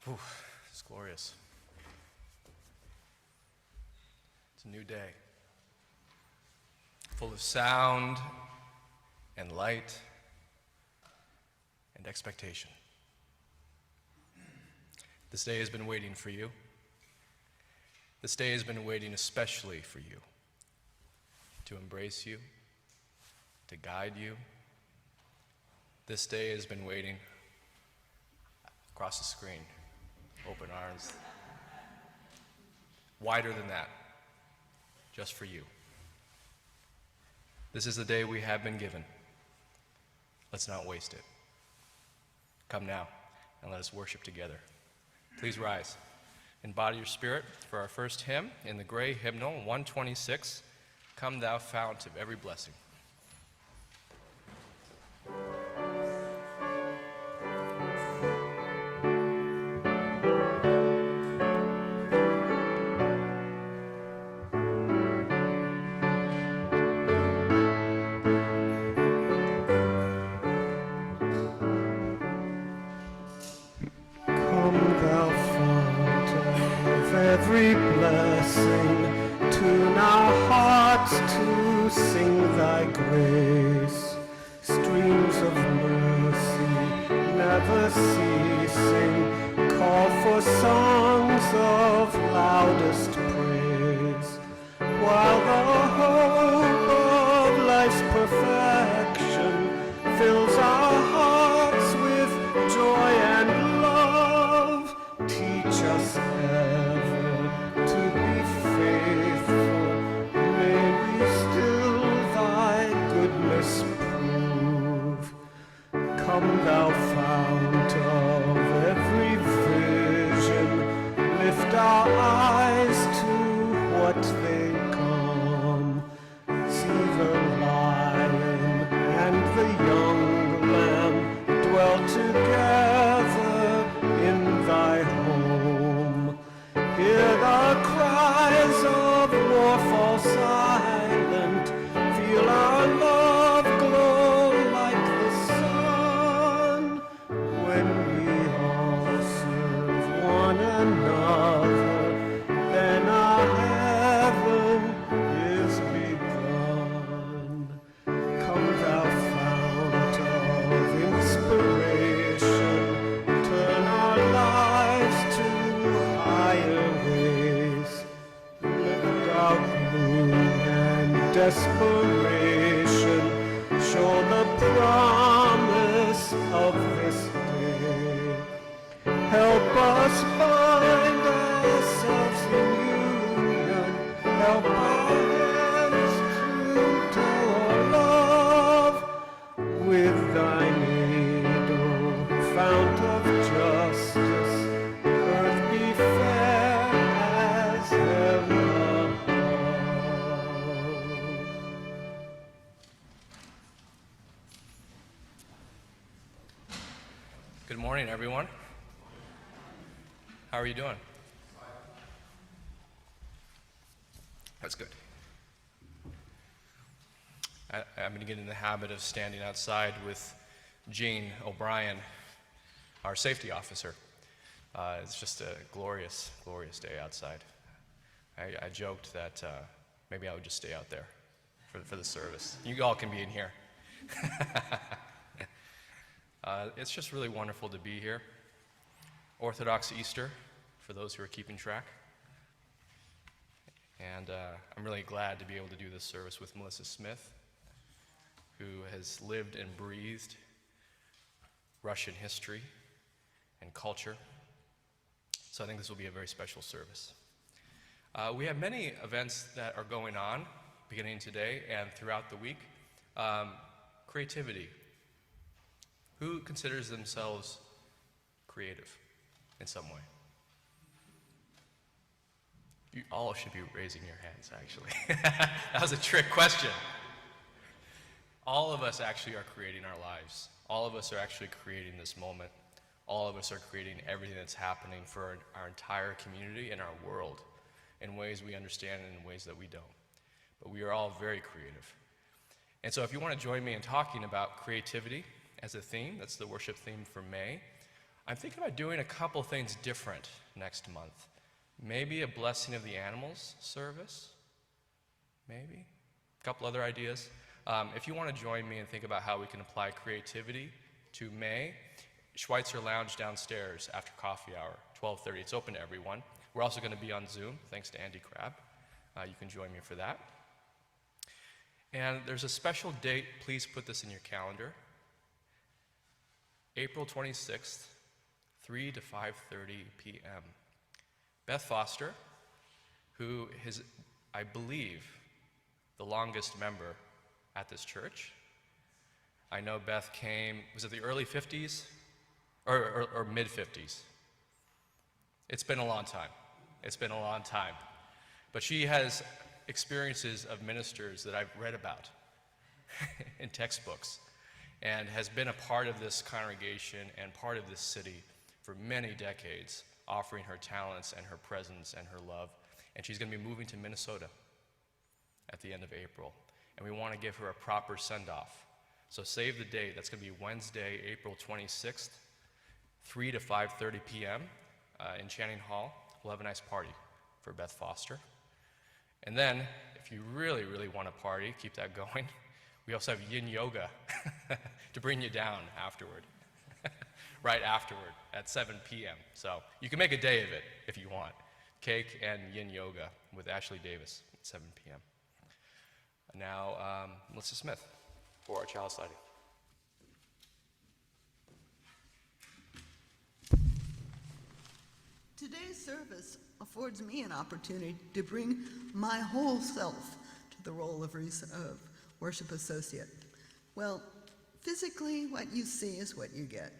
Whew, it's glorious. It's a new day, full of sound and light and expectation. This day has been waiting for you. This day has been waiting especially for you, to embrace you, to guide you. This day has been waiting across the screen, open arms, wider than that, just for you. This is the day we have been given. Let's not waste it. Come now and let us worship together. Please rise and body your spirit for our first hymn in the gray hymnal 126, Come Thou Fount of Every Blessing. Every blessing, tune our hearts to sing thy grace. Streams of mercy, never ceasing, call for songs of loudest praise. While the hope of life's perfection fills our hearts with joy and love, teach us ever to be faithful. May we still thy goodness prove. Come thou fount of every vision, lift our eyes to what they come. See the lion and the young lamb dwell together in thy home. Hear the cries of war fall silent, feel our love glow like the sun. When we all serve one another, then our heaven is begun. Come thou fount of inspiration, turn our lives to higher ways. Lift our gloom and desperation, show the promise of this day. Help us bind ourselves in union, help our hands Good morning, everyone. How are you doing? That's good. I'm going to get in the habit of standing outside with Jean O'Brien, our safety officer. It's just a glorious, glorious day outside. I joked that maybe I would just stay out there for the service. You all can be in here. It's just really wonderful to be here. Orthodox Easter, for those who are keeping track. And I'm really glad to be able to do this service with Melissa Smith, who has lived and breathed Russian history and culture. So I think this will be a very special service. We have many events that are going on beginning today and throughout the week. Creativity. Who considers themselves creative in some way? You all should be raising your hands, actually. That was a trick question. All of us actually are creating our lives. All of us are actually creating this moment. All of us are creating everything that's happening for our entire community and our world in ways we understand and in ways that we don't. But we are all very creative. And so if you want to join me in talking about creativity as a theme, that's the worship theme for May, I'm thinking about doing a couple things different next month. Maybe a blessing of the animals service, maybe. A couple other ideas. If you want to join me and think about how we can apply creativity to May, Schweitzer Lounge downstairs after coffee hour, 12:30. It's open to everyone. We're also going to be on Zoom, thanks to Andy Crabb. You can join me for that. And there's a special date, please put this in your calendar. April 26th, 3 to 5:30 p.m. Beth Foster, who is, I believe, the longest member at this church. I know Beth came, was it the early 50s or mid 50s? It's been a long time. It's been a long time. But she has experiences of ministers that I've read about in textbooks and has been a part of this congregation and part of this city for many decades, offering her talents and her presence and her love. And she's going to be moving to Minnesota at the end of April. And we want to give her a proper send-off. So save the date. That's going to be Wednesday, April 26th, 3 to 5:30 p.m. In Channing Hall. We'll have a nice party for Beth Foster. And then, if you really, really want to party, keep that going, we also have yin yoga to bring you down afterward, right afterward at 7 p.m. So you can make a day of it if you want. Cake and yin yoga with Ashley Davis at 7 p.m. Now, Melissa Smith for our chalice lighting. Today's service affords me an opportunity to bring my whole self to the role of worship associate. Well, physically, what you see is what you get.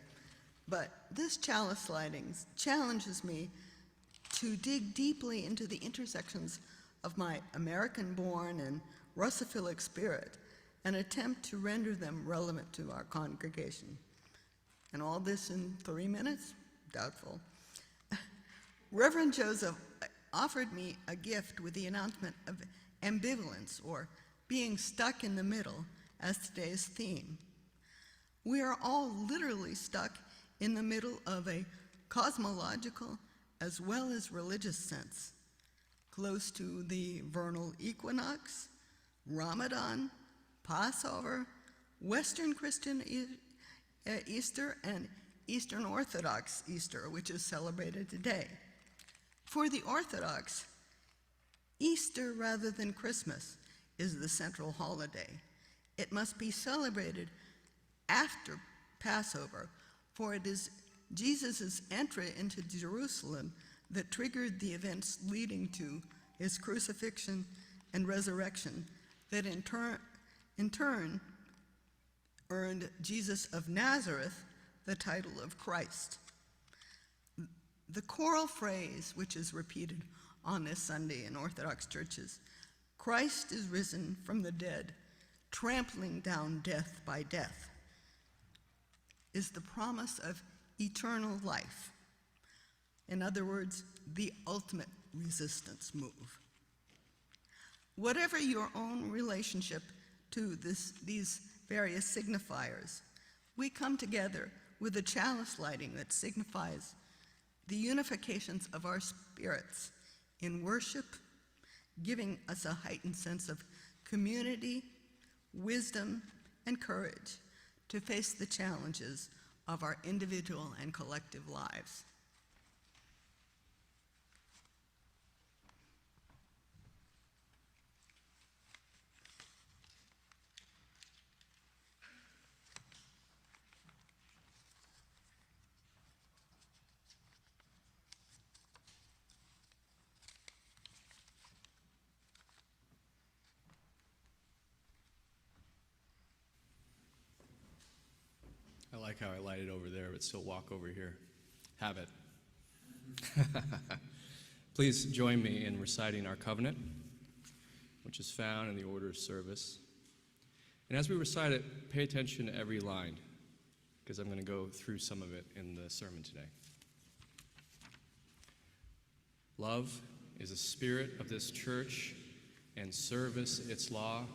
But this chalice lighting challenges me to dig deeply into the intersections of my American-born and Russophilic spirit and attempt to render them relevant to our congregation. And all this in 3 minutes? Doubtful. Reverend Joseph offered me a gift with the announcement of ambivalence, or being stuck in the middle, as today's theme. We are all literally stuck in the middle of a cosmological as well as religious sense, close to the vernal equinox, Ramadan, Passover, Western Christian Easter, and Eastern Orthodox Easter, which is celebrated today. For the Orthodox, Easter rather than Christmas is the central holiday. It must be celebrated after Passover, for it is Jesus' entry into Jerusalem that triggered the events leading to his crucifixion and resurrection that in turn earned Jesus of Nazareth the title of Christ. The choral phrase, which is repeated on this Sunday in Orthodox churches, Christ is risen from the dead, trampling down death by death, is the promise of eternal life. In other words, the ultimate resistance move. Whatever your own relationship to these various signifiers, we come together with a chalice lighting that signifies the unifications of our spirits in worship, giving us a heightened sense of community, wisdom, and courage to face the challenges of our individual and collective lives. I like how I light it over there, but still walk over here. Have it. Please join me in reciting our covenant, which is found in the order of service. And as we recite it, pay attention to every line, because I'm going to go through some of it in the sermon today. Love is the spirit of this church, and service its law.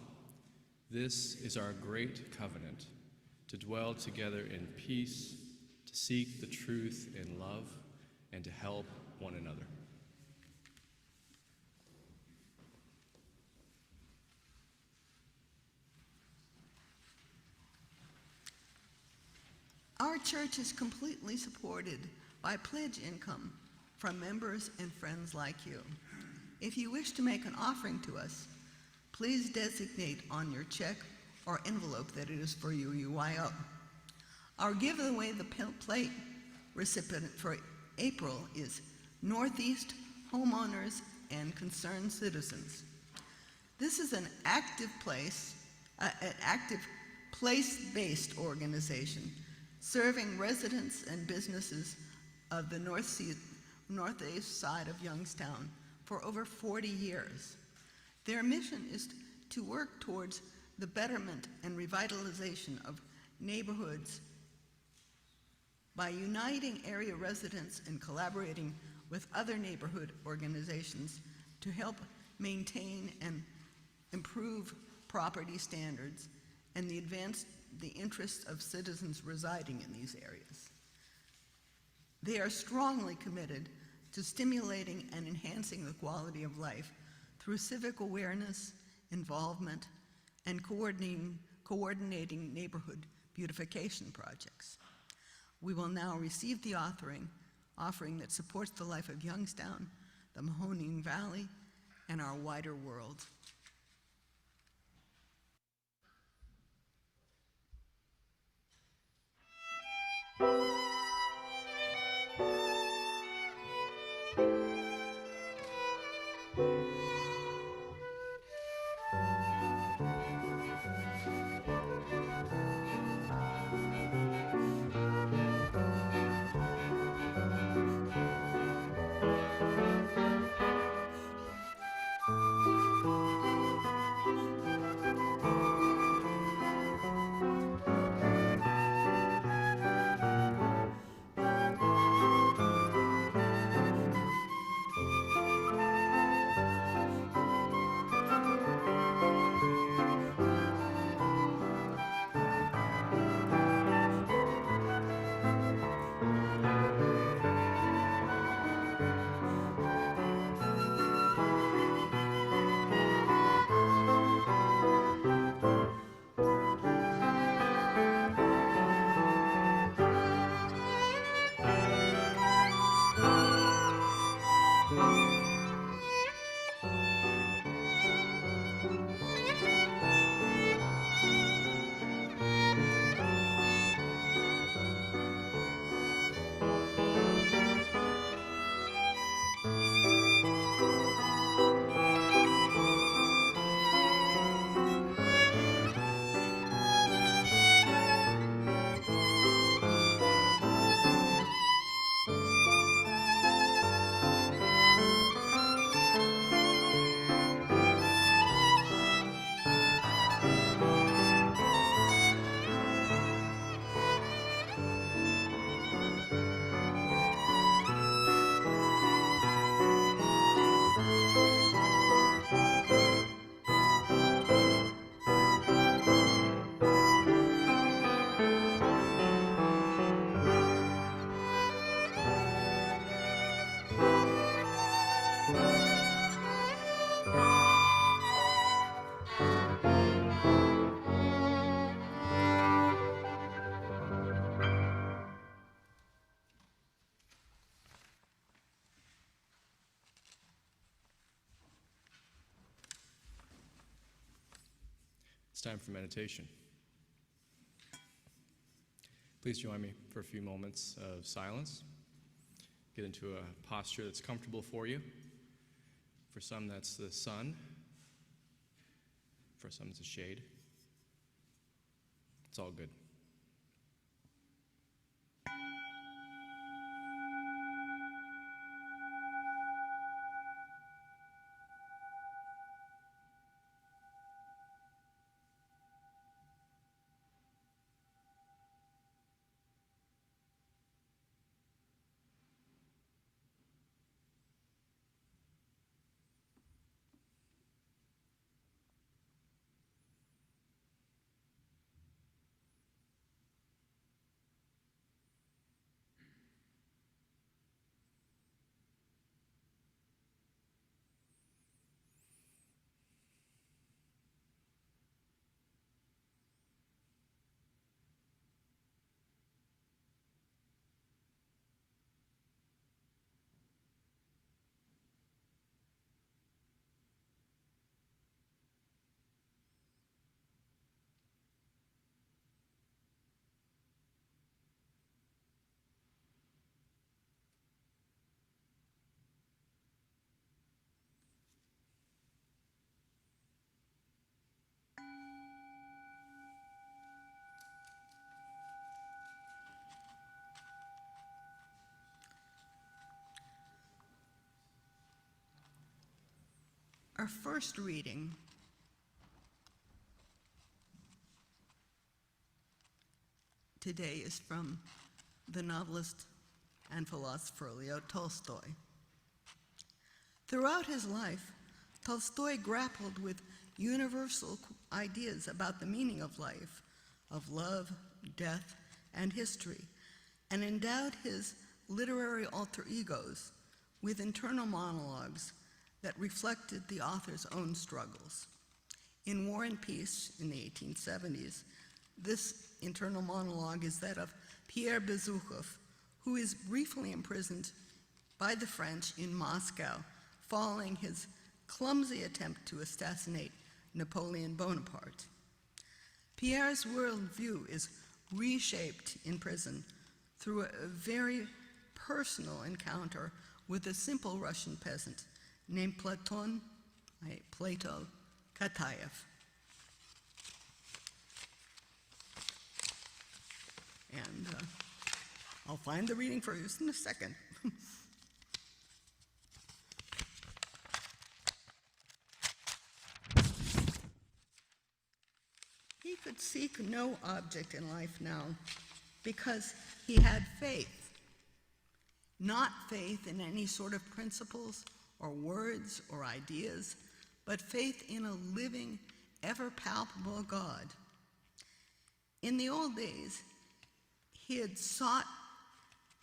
This is our great covenant, to dwell together in peace, to seek the truth in love, and to help one another. Our church is completely supported by pledge income from members and friends like you. If you wish to make an offering to us, please designate on your check or envelope that it is for UUYO. Our Give Away the Plate recipient for April is Northeast Homeowners and Concerned Citizens. This is an active place-based organization serving residents and businesses of the northeast side of Youngstown for over 40 years. Their mission is to work towards the betterment and revitalization of neighborhoods by uniting area residents and collaborating with other neighborhood organizations to help maintain and improve property standards and advance the interests of citizens residing in these areas. They are strongly committed to stimulating and enhancing the quality of life through civic awareness, involvement, and coordinating neighborhood beautification projects. We will now receive the offering that supports the life of Youngstown, the Mahoning Valley, and our wider world. time for meditation. Please join me for a few moments of silence. Get into a posture that's comfortable for you. For some, that's the sun. For some, it's a shade. It's all good. Our first reading today is from the novelist and philosopher Leo Tolstoy. Throughout his life, Tolstoy grappled with universal ideas about the meaning of life, of love, death, and history, and endowed his literary alter egos with internal monologues that reflected the author's own struggles. In War and Peace in the 1870s, this internal monologue is that of Pierre Bezukhov, who is briefly imprisoned by the French in Moscow following his clumsy attempt to assassinate Napoleon Bonaparte. Pierre's worldview is reshaped in prison through a very personal encounter with a simple Russian peasant named Plato Katayev. And I'll find the reading for you in a second. He could seek no object in life now because he had faith. Not faith in any sort of principles or words or ideas, but faith in a living, ever-palpable God. In the old days, he had sought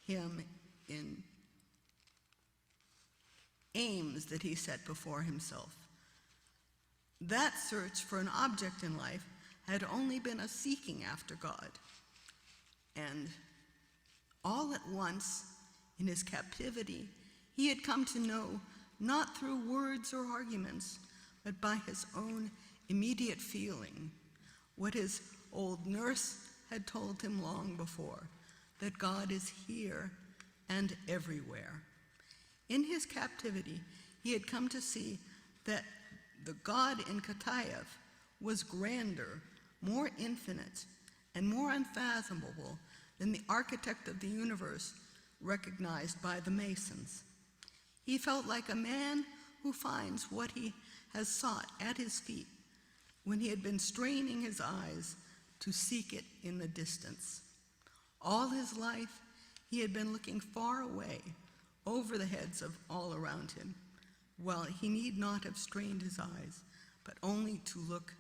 him in aims that he set before himself. That search for an object in life had only been a seeking after God. And all at once, in his captivity, he had come to know, not through words or arguments, but by his own immediate feeling, what his old nurse had told him long before, that God is here and everywhere. In his captivity, he had come to see that the God in Katayev was grander, more infinite, and more unfathomable than the architect of the universe recognized by the Masons. He felt like a man who finds what he has sought at his feet when he had been straining his eyes to seek it in the distance. All his life, he had been looking far away, over the heads of all around him, while he need not have strained his eyes, but only to look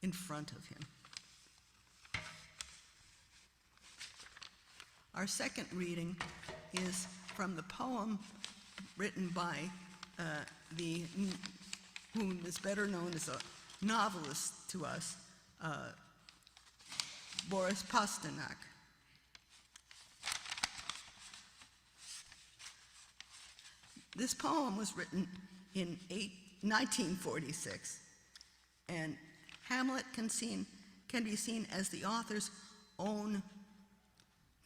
in front of him. Our second reading is from the poem written by who is better known as a novelist to us, Boris Pasternak. This poem was written in 1946, and Hamlet can be seen as the author's own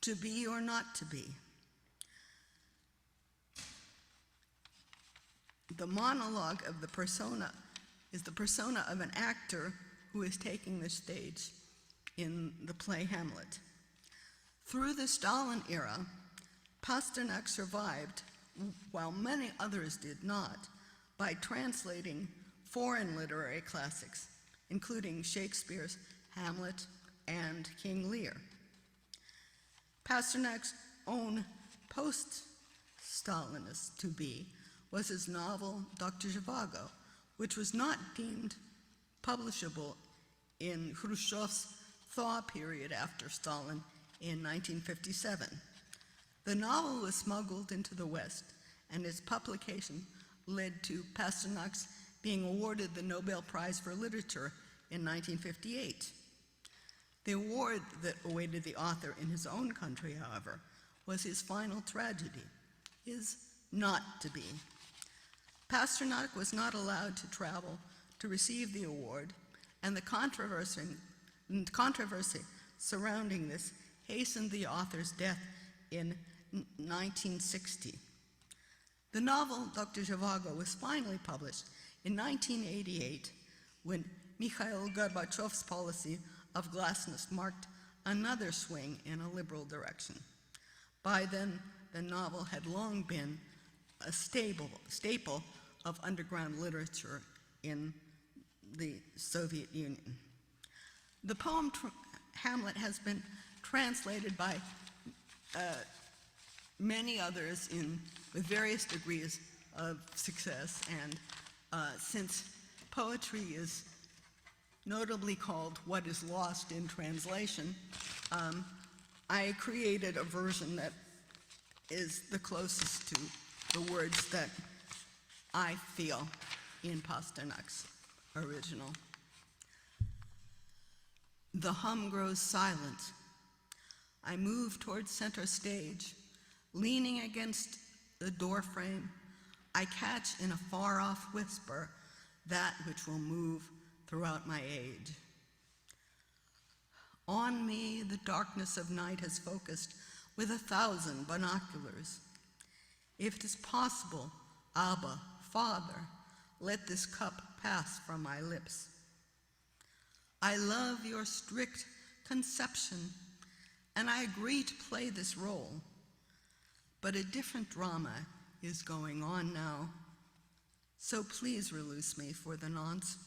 to be or not to be. The monologue of the persona is the persona of an actor who is taking the stage in the play Hamlet. Through the Stalin era, Pasternak survived, while many others did not, by translating foreign literary classics, including Shakespeare's Hamlet and King Lear. Pasternak's own post-Stalinist to-be was his novel Dr. Zhivago, which was not deemed publishable in Khrushchev's thaw period after Stalin in 1957. The novel was smuggled into the West, and its publication led to Pasternak's being awarded the Nobel Prize for Literature in 1958. The award that awaited the author in his own country, however, was his final tragedy, his not to be. Pasternak was not allowed to travel to receive the award, and the controversy surrounding this hastened the author's death in 1960. The novel Dr. Zhivago was finally published in 1988 when Mikhail Gorbachev's policy of glasnost marked another swing in a liberal direction. By then, the novel had long been a staple of underground literature in the Soviet Union. The poem Hamlet has been translated by many others with various degrees of success, and since poetry is notably called what is lost in translation, I created a version that is the closest to the words that I feel in Pasternak's original. The hum grows silent. I move towards center stage. Leaning against the doorframe, I catch in a far-off whisper that which will move throughout my age. On me, the darkness of night has focused with 1,000 binoculars. If it is possible, Abba, Father, let this cup pass from my lips. I love your strict conception, and I agree to play this role. But a different drama is going on now, so please release me for the nonce.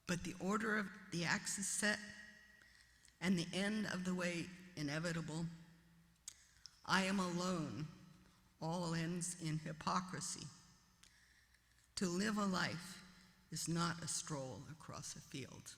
But the order of the acts is set, and the end of the way inevitable. I am alone. All ends in hypocrisy. To live a life is not a stroll across a field.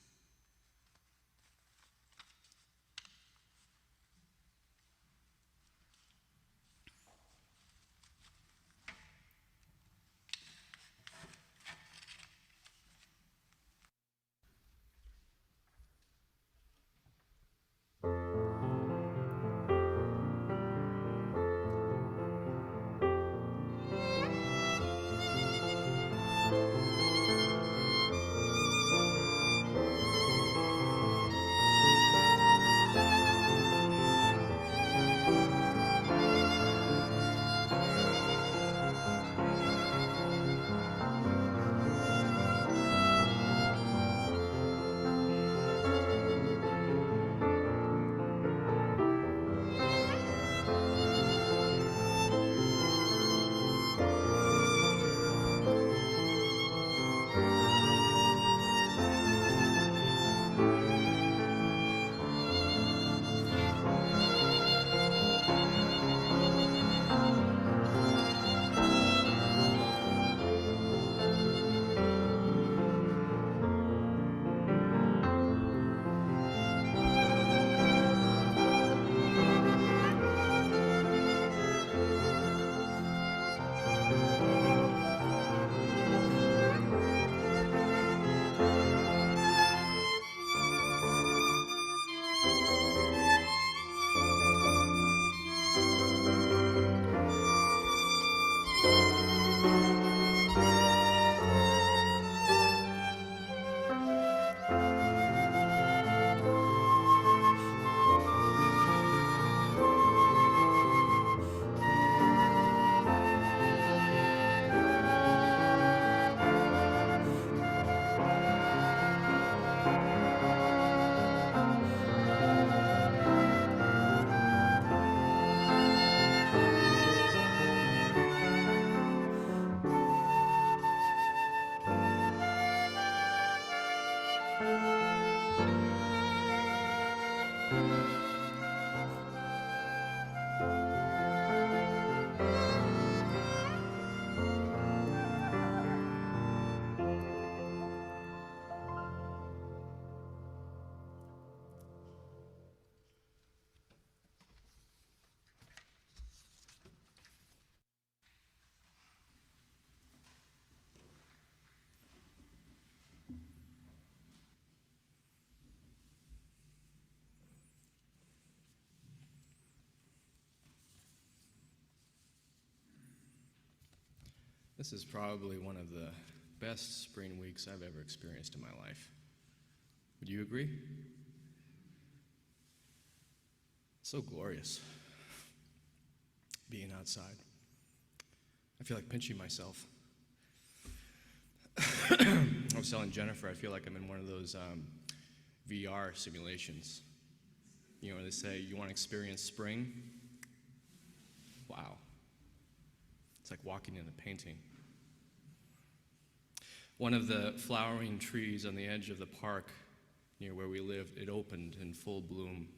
This is probably one of the best spring weeks I've ever experienced in my life. Would you agree? So glorious being outside. I feel like pinching myself. I was telling Jennifer, I feel like I'm in one of those VR simulations. You know, where they say, you want to experience spring? Wow. It's like walking in a painting. One of the flowering trees on the edge of the park near where we lived, it opened in full bloom.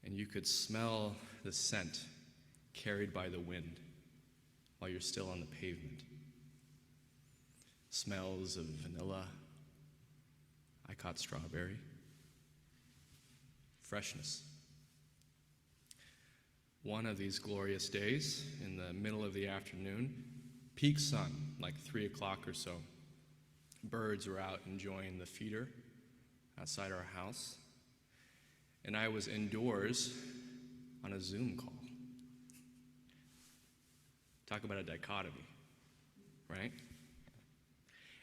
And you could smell the scent carried by the wind while you're still on the pavement. Smells of vanilla. I caught strawberry. Freshness. One of these glorious days, in the middle of the afternoon, peak sun, like 3 o'clock or so, birds were out enjoying the feeder outside our house, and I was indoors on a Zoom call. Talk about a dichotomy, right?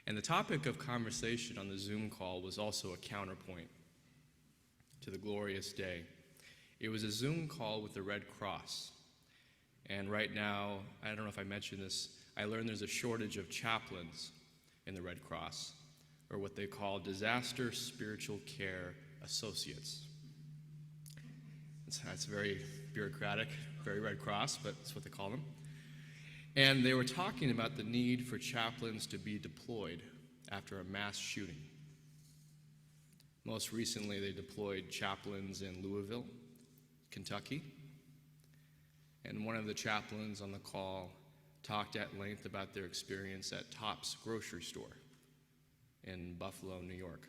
And the topic of conversation on the Zoom call was also a counterpoint to the glorious day. It was a Zoom call with the Red Cross. And right now, I don't know if I mentioned this, I learned there's a shortage of chaplains in the Red Cross, or what they call disaster spiritual care associates. It's very bureaucratic, very Red Cross, but that's what they call them. And they were talking about the need for chaplains to be deployed after a mass shooting. Most recently, they deployed chaplains in Louisville, Kentucky. And one of the chaplains on the call talked at length about their experience at Tops grocery store in Buffalo, New York.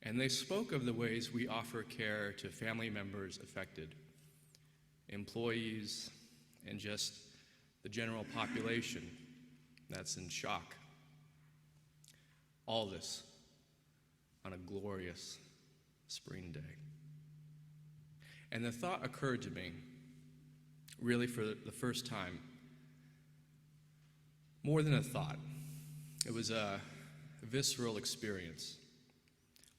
And they spoke of the ways we offer care to family members affected, employees, and just the general population that's in shock. All this on a glorious spring day. And the thought occurred to me, really for the first time, more than a thought. It was a visceral experience,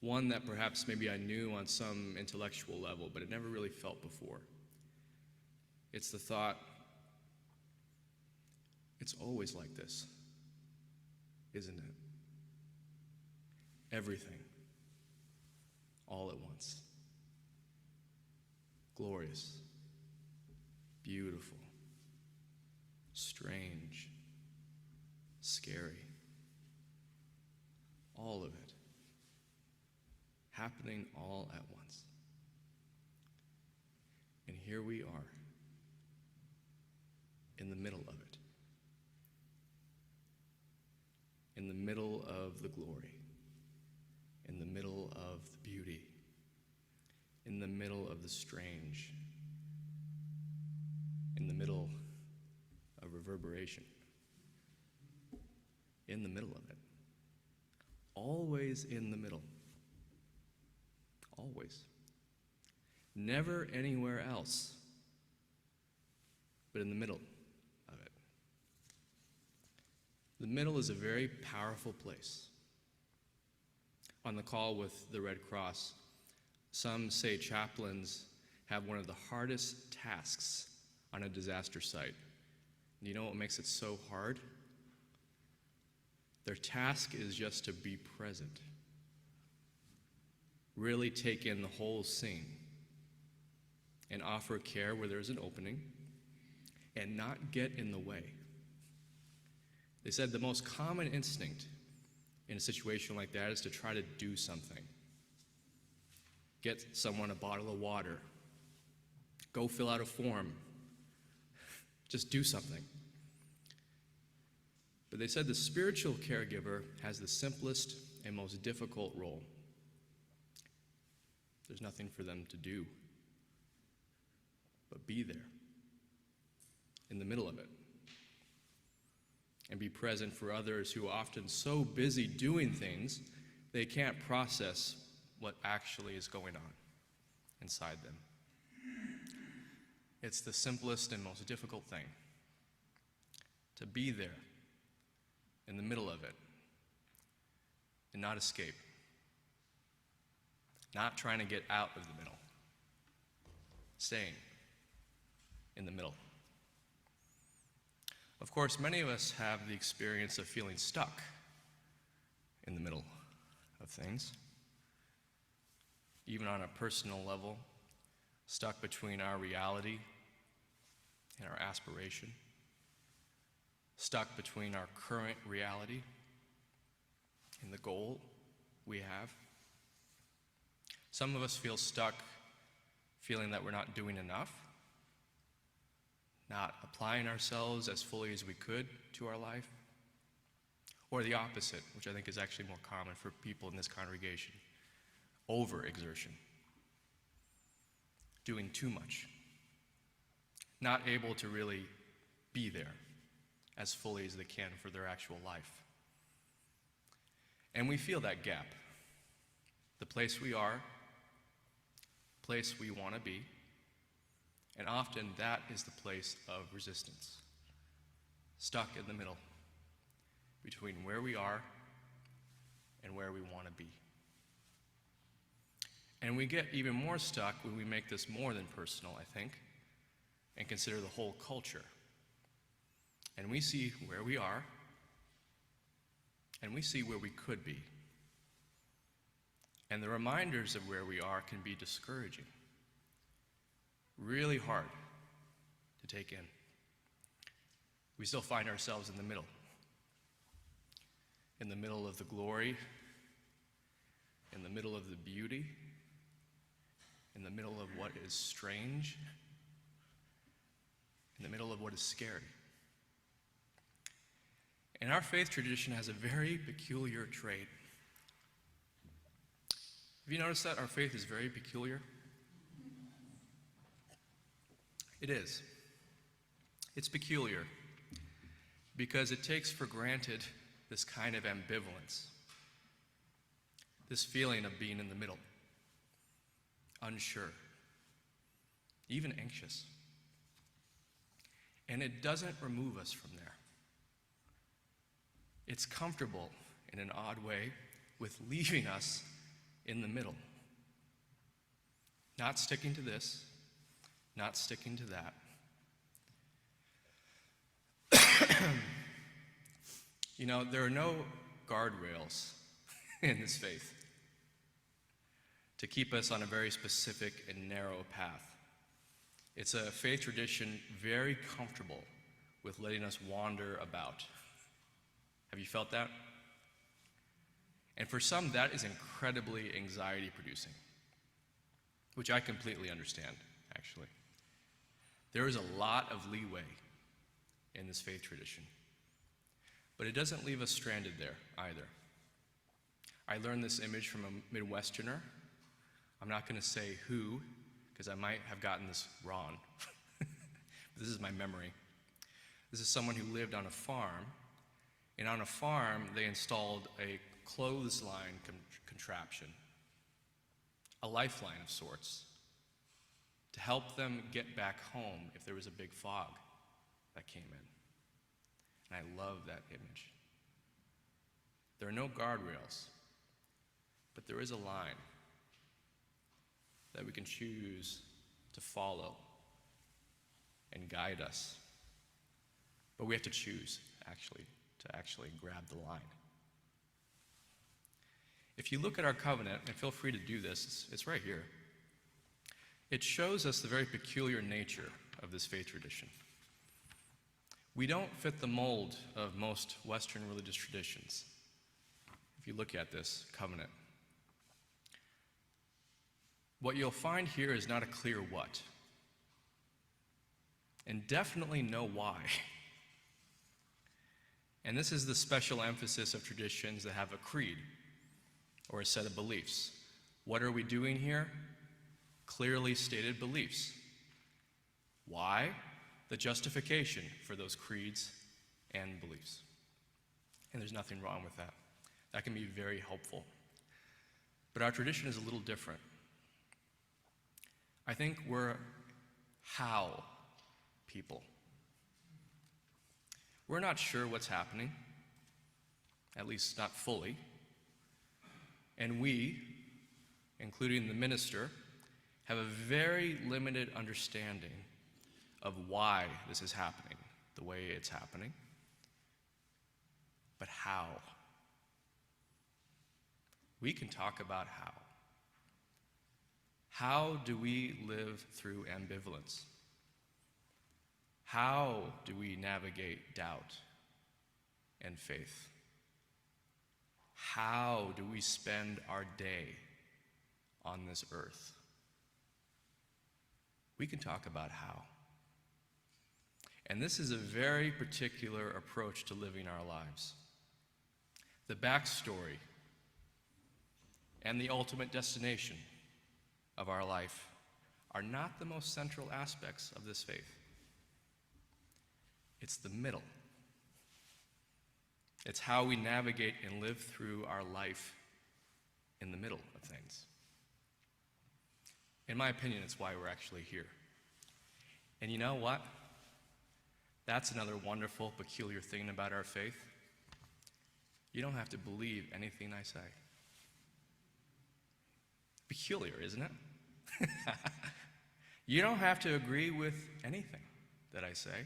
one that perhaps maybe I knew on some intellectual level, but it never really felt before. It's the thought, it's always like this, isn't it? Everything, all at once. Glorious, beautiful, strange, scary. All of it happening all at once. And here we are in the middle of it, in the middle of the glory, in the middle of the beauty, in the middle of the strange, in the middle of reverberation, in the middle of it. Always in the middle. Always. Never anywhere else, but in the middle of it. The middle is a very powerful place. On the call with the Red Cross, some say chaplains have one of the hardest tasks on a disaster site. And you know what makes it so hard? Their task is just to be present. Really take in the whole scene and offer care where there's an opening and not get in the way. They said the most common instinct in a situation like that is to try to do something. get someone a bottle of water, go fill out a form, just do something. But they said the spiritual caregiver has the simplest and most difficult role. There's nothing for them to do but be there in the middle of it and be present for others who are often so busy doing things they can't process what actually is going on inside them. It's the simplest and most difficult thing to be there in the middle of it and not escape, not trying to get out of the middle, staying in the middle. Of course, many of us have the experience of feeling stuck in the middle of things, even on a personal level, stuck between our reality and our aspiration, stuck between our current reality and the goal we have. Some of us feel stuck feeling that we're not doing enough, not applying ourselves as fully as we could to our life, or the opposite, which I think is actually more common for people in this congregation, overexertion, doing too much, not able to really be there as fully as they can for their actual life. And we feel that gap, the place we are, place we want to be, and often that is the place of resistance, stuck in the middle between where we are and where we want to be. And we get even more stuck when we make this more than personal, I think, and consider the whole culture. And we see where we are, and we see where we could be. And the reminders of where we are can be discouraging, really hard to take in. We still find ourselves in the middle of the glory, in the middle of the beauty, in the middle of what is strange, in the middle of what is scary. And our faith tradition has a very peculiar trait. Have you noticed that our faith is very peculiar? It is. It's peculiar because it takes for granted this kind of ambivalence, this feeling of being in the middle, unsure, even anxious. And it doesn't remove us from there. It's comfortable in an odd way with leaving us in the middle, not sticking to this, not sticking to that. You know, there are no guardrails in this faith to keep us on a very specific and narrow path. It's a faith tradition very comfortable with letting us wander about. Have you felt that? And for some, that is incredibly anxiety-producing, which I completely understand, actually. There is a lot of leeway in this faith tradition, but it doesn't leave us stranded there either. I learned this image from a Midwesterner. I'm not going to say who, because I might have gotten this wrong. This is my memory. This is someone who lived on a farm, and on a farm they installed a clothesline contraption, a lifeline of sorts, to help them get back home if there was a big fog that came in. And I love that image. There are no guardrails, but there is a line that we can choose to follow and guide us. But we have to choose, to actually grab the line. If you look at our covenant, and feel free to do this, it's right here. It shows us the very peculiar nature of this faith tradition. We don't fit the mold of most Western religious traditions. If you look at this covenant, what you'll find here is not a clear what, and definitely no why. And this is the special emphasis of traditions that have a creed or a set of beliefs. What are we doing here? Clearly stated beliefs. Why? The justification for those creeds and beliefs. And there's nothing wrong with that. That can be very helpful. But our tradition is a little different. I think we're how people. We're not sure what's happening, at least not fully. And we, including the minister, have a very limited understanding of why this is happening the way it's happening. But how? We can talk about how. How do we live through ambivalence? How do we navigate doubt and faith? How do we spend our day on this earth? We can talk about how. And this is a very particular approach to living our lives. The backstory and the ultimate destination of our life are not the most central aspects of this faith. It's the middle. It's how we navigate and live through our life in the middle of things. In my opinion, it's why we're actually here. And you know what? That's another wonderful, peculiar thing about our faith. You don't have to believe anything I say. Peculiar, isn't it? You don't have to agree with anything that I say.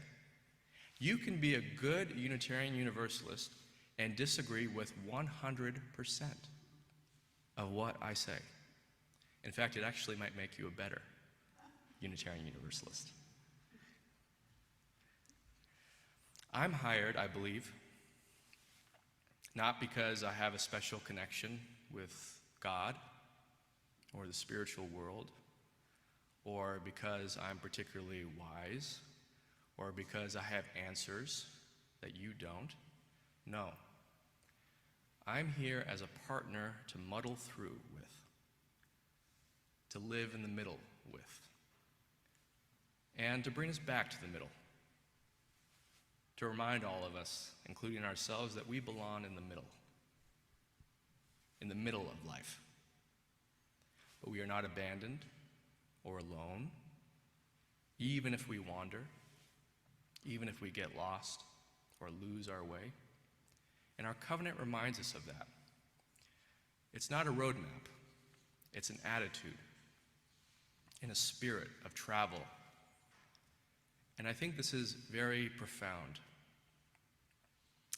You can be a good Unitarian Universalist and disagree with 100% of what I say. In fact, it actually might make you a better Unitarian Universalist. I'm hired, I believe, not because I have a special connection with God or the spiritual world, or because I'm particularly wise, or because I have answers that you don't. No. I'm here as a partner to muddle through with, to live in the middle with, and to bring us back to the middle, to remind all of us, including ourselves, that we belong in the middle of life. But we are not abandoned or alone, even if we wander, even if we get lost or lose our way. And our covenant reminds us of that. It's not a roadmap, it's an attitude and a spirit of travel. And I think this is very profound.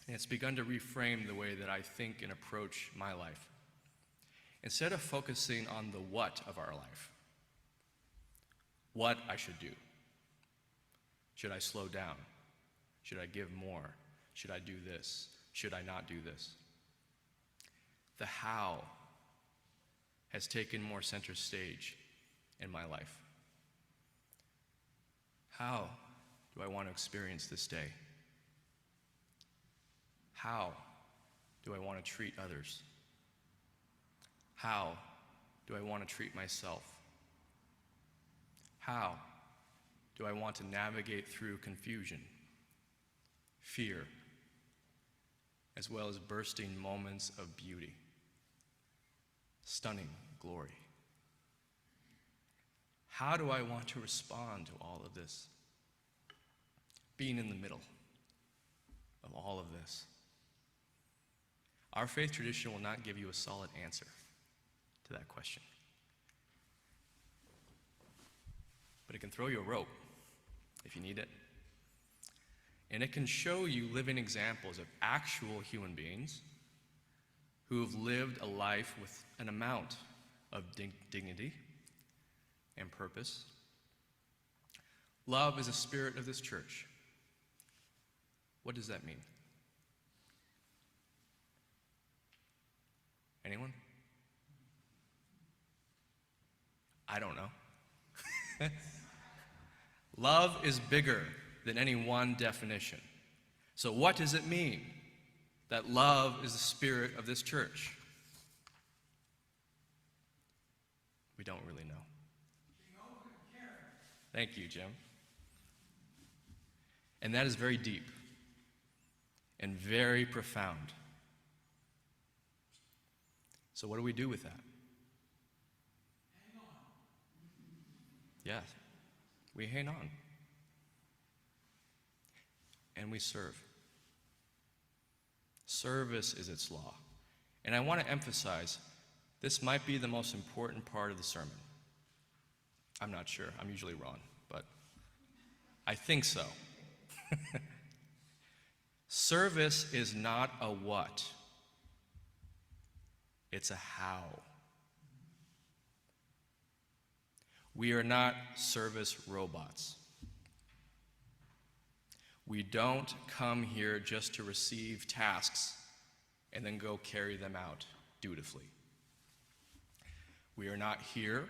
And it's begun to reframe the way that I think and approach my life. Instead of focusing on the what of our life, what I should do. Should I slow down? Should I give more? Should I do this? Should I not do this? The how has taken more center stage in my life. How do I want to experience this day? How do I want to treat others? How do I want to treat myself? How do I want to navigate through confusion, fear, as well as bursting moments of beauty, stunning glory? How do I want to respond to all of this? Being in the middle of all of this. Our faith tradition will not give you a solid answer to that question. But it can throw you a rope if you need it. And it can show you living examples of actual human beings who have lived a life with an amount of dignity and purpose. Love is a spirit of this church. What does that mean? Anyone? I don't know. Love is bigger than any one definition. So what does it mean that love is the spirit of this church? We don't really know. Thank you, Jim. And that is very deep and very profound. So what do we do with that? Hang on. Yes, we hang on. And we serve. Service is its law. And I want to emphasize, this might be the most important part of the sermon. I'm not sure. I'm usually wrong, but I think so. Service is not a what. It's a how. We are not service robots. We don't come here just to receive tasks and then go carry them out dutifully. We are not here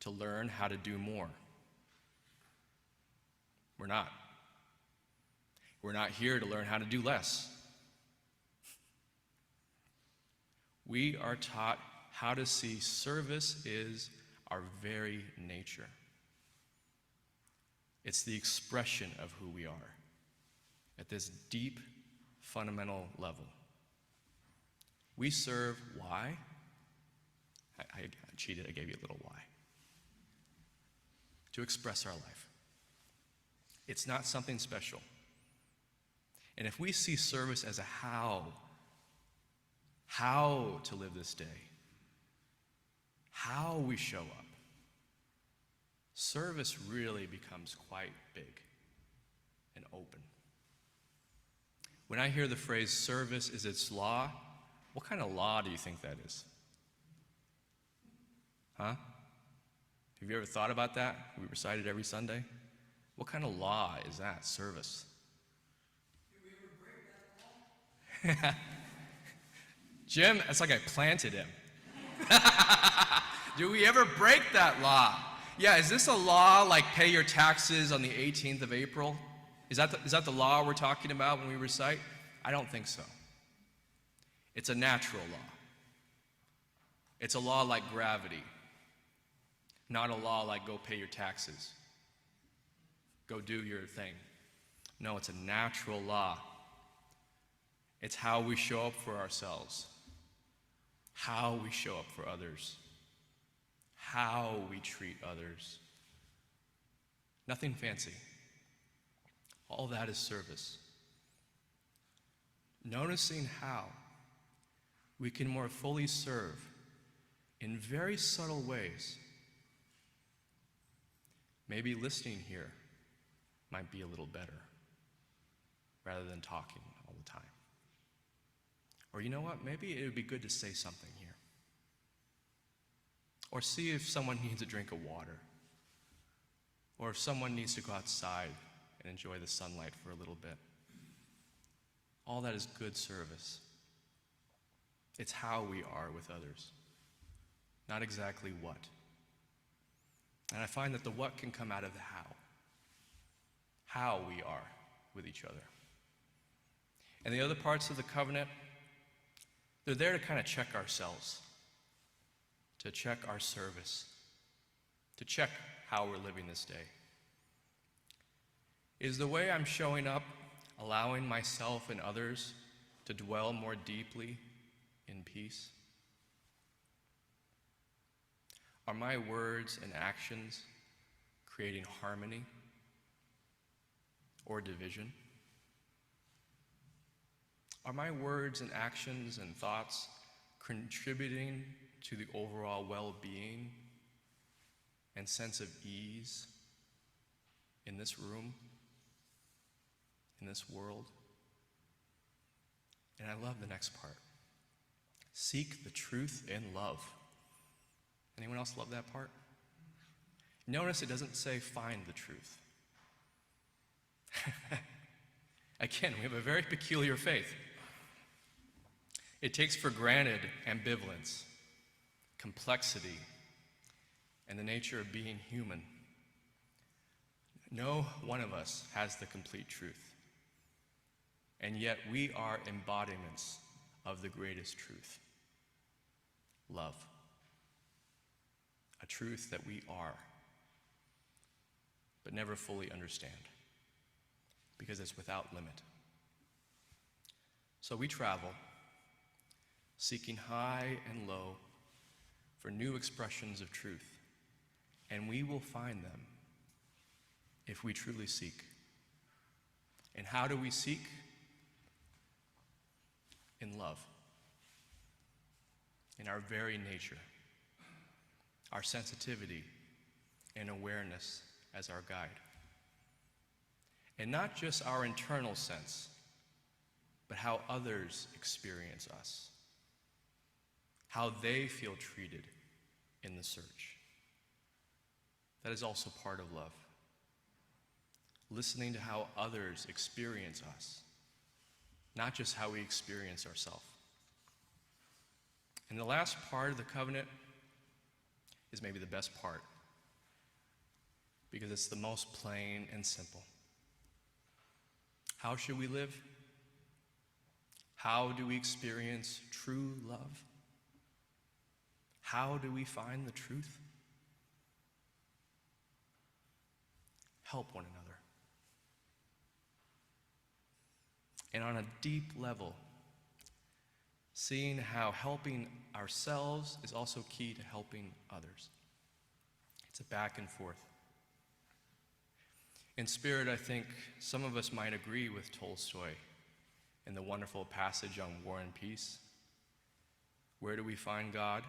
to learn how to do more. We're not. We're not here to learn how to do less. We are taught how to see service is our very nature. It's the expression of who we are at this deep, fundamental level. We serve, why? I cheated, I gave you a little why. To express our life. It's not something special. And if we see service as a how to live this day, how we show up, service really becomes quite big and open. When I hear the phrase service is its law, what kind of law do you think that is? Huh? Have you ever thought about that? We recite it every Sunday. What kind of law is that, service? Did we ever break that law? Jim, it's like I planted him. Do we ever break that law? Yeah, is this a law like pay your taxes on the 18th of April? Is that the law we're talking about when we recite? I don't think so. It's a natural law. It's a law like gravity, not a law like go pay your taxes. Go do your thing. No, it's a natural law. It's how we show up for ourselves, how we show up for others, how we treat others. Nothing fancy. All that is service. Noticing how we can more fully serve in very subtle ways. Maybe listening here might be a little better rather than talking all the time. Or you know what? Maybe it would be good to say something here. Or see if someone needs a drink of water. Or if someone needs to go outside and enjoy the sunlight for a little bit. All that is good service. It's how we are with others, not exactly what. And I find that the what can come out of the how we are with each other. And the other parts of the covenant, they're there to kind of check ourselves, to check our service, to check how we're living this day. Is the way I'm showing up allowing myself and others to dwell more deeply in peace? Are my words and actions creating harmony or division? Are my words and actions and thoughts contributing to the overall well-being and sense of ease in this room, in this world? And I love the next part. Seek the truth in love. Anyone else love that part? Notice it doesn't say find the truth. Again, we have a very peculiar faith. It takes for granted ambivalence, complexity, and the nature of being human, no one of us has the complete truth. And yet we are embodiments of the greatest truth, love. A truth that we are, but never fully understand, because it's without limit. So we travel, seeking high and low for new expressions of truth, and we will find them if we truly seek. And how do we seek? In love, in our very nature, our sensitivity and awareness as our guide. And not just our internal sense, but how others experience us, how they feel treated in the search. That is also part of love. Listening to how others experience us, not just how we experience ourselves. And the last part of the covenant is maybe the best part, because it's the most plain and simple. How should we live? How do we experience true love? How do we find the truth? Help one another. And on a deep level, seeing how helping ourselves is also key to helping others. It's a back and forth. In spirit, I think some of us might agree with Tolstoy in the wonderful passage on War and Peace. Where do we find God?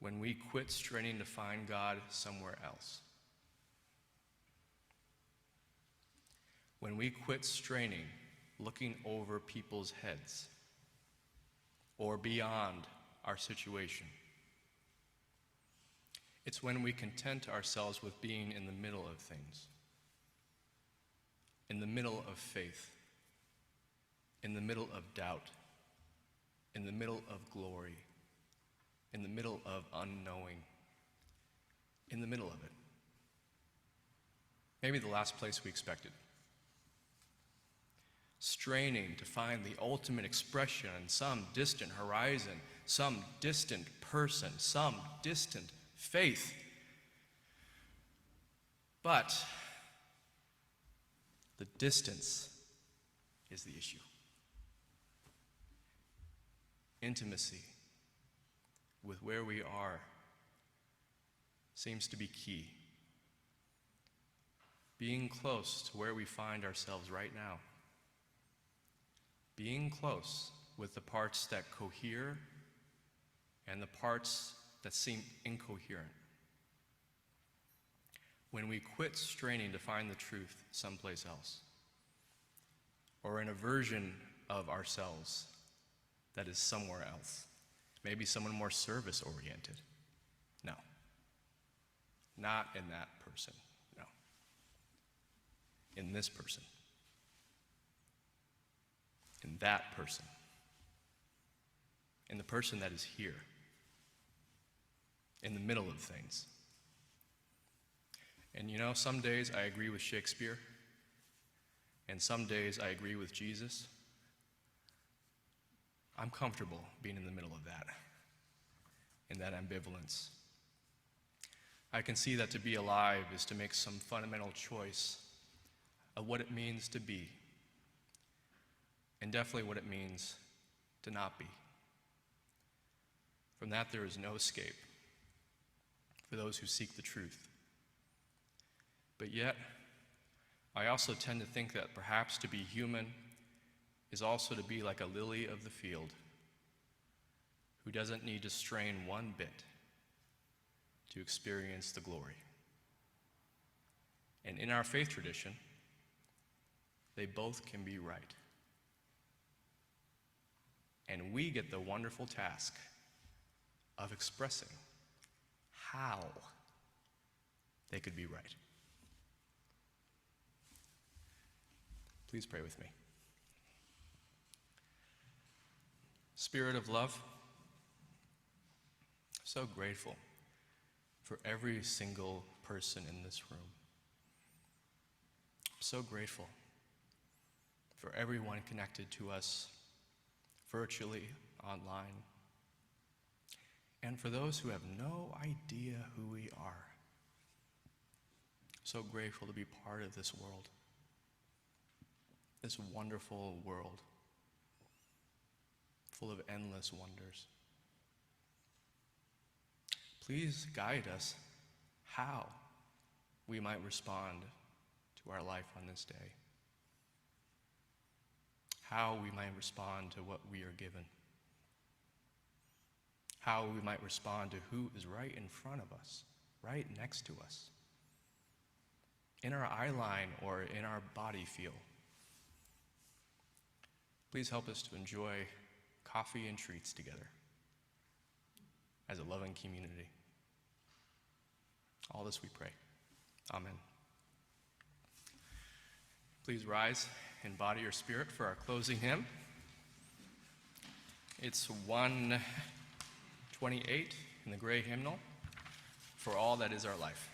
When we quit straining to find God somewhere else. When we quit straining, looking over people's heads or beyond our situation. It's when we content ourselves with being in the middle of things, in the middle of faith, in the middle of doubt, in the middle of glory, in the middle of unknowing, in the middle of it. Maybe the last place we expected. Straining to find the ultimate expression on some distant horizon, some distant person, some distant faith. But the distance is the issue. Intimacy with where we are seems to be key. Being close to where we find ourselves right now. Being close with the parts that cohere and the parts that seem incoherent. When we quit straining to find the truth someplace else, or in a version of ourselves that is somewhere else, maybe someone more service-oriented. No. Not in that person, no. In this person. In that person. In the person that is here. In the middle of things. And you know, some days I agree with Shakespeare, and some days I agree with Jesus. I'm comfortable being in the middle of that, in that ambivalence. I can see that to be alive is to make some fundamental choice of what it means to be, and definitely what it means to not be. From that, there is no escape for those who seek the truth. But yet, I also tend to think that perhaps to be human is also to be like a lily of the field who doesn't need to strain one bit to experience the glory. And in our faith tradition, they both can be right. And we get the wonderful task of expressing how they could be right. Please pray with me. Spirit of love, so grateful for every single person in this room. I'm so grateful for everyone connected to us virtually, online, and for those who have no idea who we are. So grateful to be part of this world, this wonderful world full of endless wonders. Please guide us how we might respond to our life on this day, how we might respond to what we are given, how we might respond to who is right in front of us, right next to us, in our eye line or in our body feel. Please help us to enjoy coffee and treats together as a loving community. All this we pray. Amen. Please rise in body or spirit for our closing hymn. It's 128 in the gray hymnal, For All That Is Our Life.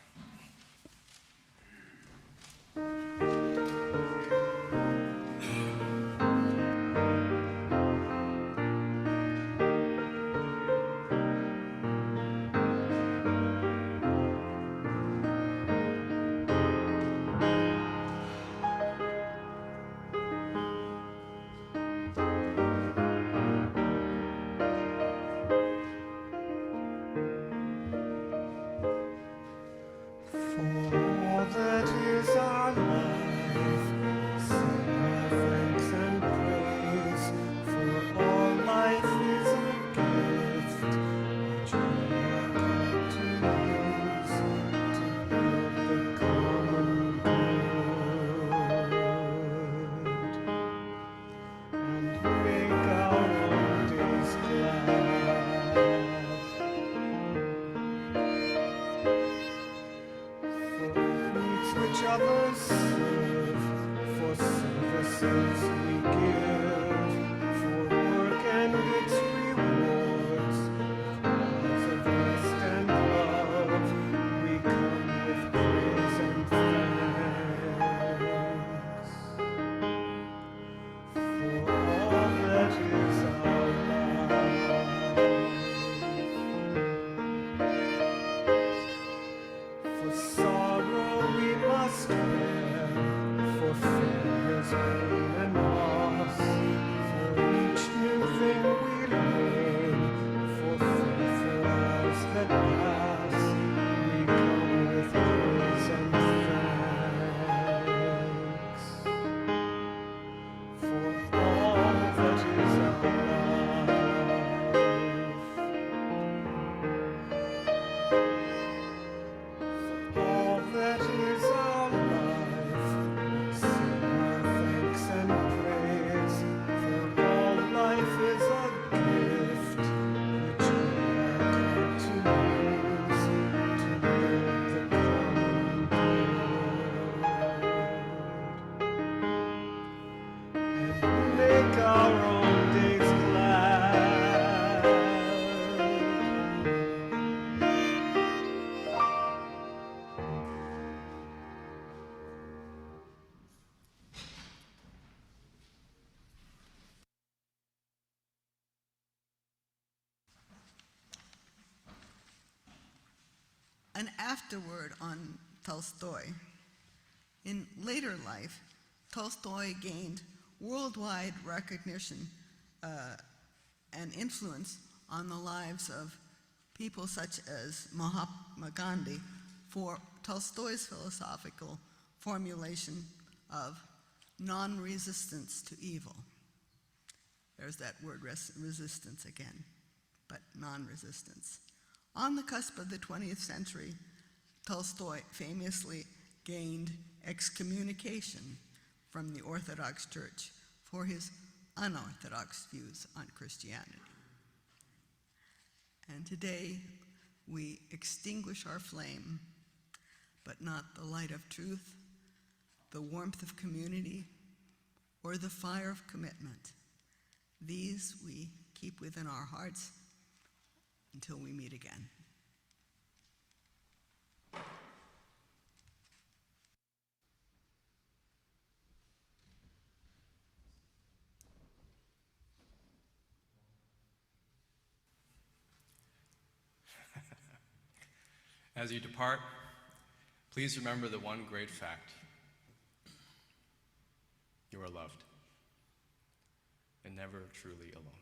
An afterword on Tolstoy. In later life, Tolstoy gained worldwide recognition and influence on the lives of people such as Mahatma Gandhi for Tolstoy's philosophical formulation of non-resistance to evil. There's that word resistance again, but non-resistance. On the cusp of the 20th century, Tolstoy famously gained excommunication from the Orthodox Church for his unorthodox views on Christianity. And today, we extinguish our flame, but not the light of truth, the warmth of community, or the fire of commitment. These we keep within our hearts Until we meet again. As you depart, please remember the one great fact. You are loved and never truly alone.